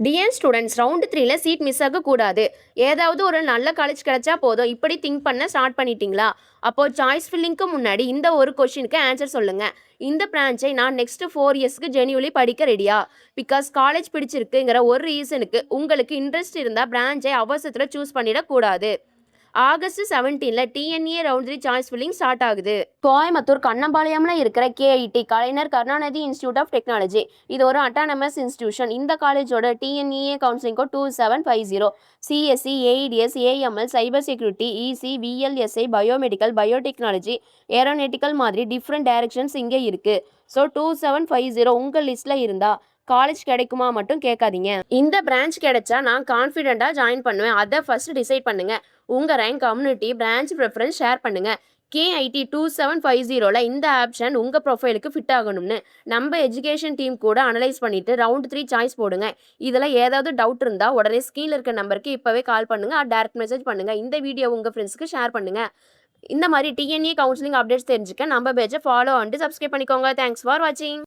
TN students round 3ல seat miss ஆகக்கூடாது. ஏதாவது ஒரு நல்ல காலேஜ் கிடைச்சா போதும் இப்படி திங்க் பண்ண ஸ்டார்ட் பண்ணிட்டீங்களா? அப்போ சாய்ஸ் ஃபில்லிங்க்கு முன்னாடி இந்த ஒரு கொஸ்டினுக்கு ஆன்சர் சொல்லுங்க. இந்த பிரான்ச்சை நான் நெக்ஸ்ட் 4 இயர்ஸ்க்கு ஜென்யூலி படிக்க ரெடியா? பிகாஸ் காலேஜ் பிடிச்சிருக்குங்கிற ஒரு ரீசனுக்கு உங்களுக்கு இன்ட்ரெஸ்ட் இருந்தா பிரான்ச்சை அவசரத்தில் சூஸ் பண்ணிடக்கூடாது. ஆகஸ்ட் 17ல TNEA round 3 choice filling start ஆகுது. கோயம்புத்தூர் கண்ணம்பாளையம்ல இருக்கிற KIT Kalaignar Karunanidhi institute of technology. இது ஒரு அட்டானமஸ் இன்ஸ்டிடியூஷன். இந்த காலேஜோட TNEA counselling code 2750. CSC, AIDS, AML, cyber security, EC, VLSI, biomedical, biotechnology, aeronautical மாதிரி டிஃப்ரெண்ட் டைரக்ஷன்ஸ் இங்கே இருக்கு. ஸோ 2750 உங்கள் லிஸ்ட்ல இருந்தா காலேஜ் கிடைக்குமா மட்டும் கேட்காதீங்க. இந்த பிரான்ச் கிடைச்சா நான் கான்ஃபிடென்ட்டாக ஜாயின் பண்ணுவேன். அதை ஃபர்ஸ்ட் டிசைட் பண்ணுங்க. உங்கள் rank, community, branch preference share பண்ணுங்க. கேஐடி 2750ல இந்த ஆப்ஷன் உங்கள் ப்ரொஃபைலுக்கு ஃபிட் ஆகணும்னு நம்ம எஜுகேஷன் டீம் கூட அனலைஸ் பண்ணிட்டு ரவுண்ட் 3 சாய்ஸ் போடுங்க. இதில் ஏதாவது டவுட் இருந்தால் உடனே ஸ்க்ரீனில் இருக்க நம்பருக்கு இப்போவே கால் பண்ணுங்க, டேரக்ட் மெசேஜ் பண்ணுங்க. இந்த வீடியோ உங்கள் ஃப்ரெண்ட்ஸ்க்கு ஷேர் பண்ணுங்க. இந்த மாதிரி டிஎன்ஏ கவுன்சிலிங் அப்டேட்ஸ் தெரிஞ்சுக்க நம்ம பேஜை ஃபாலோ அண்ட் சப்ஸ்கிரைப் பண்ணிக்கோங்க. தேங்க்ஸ் ஃபார் வாட்சிங்.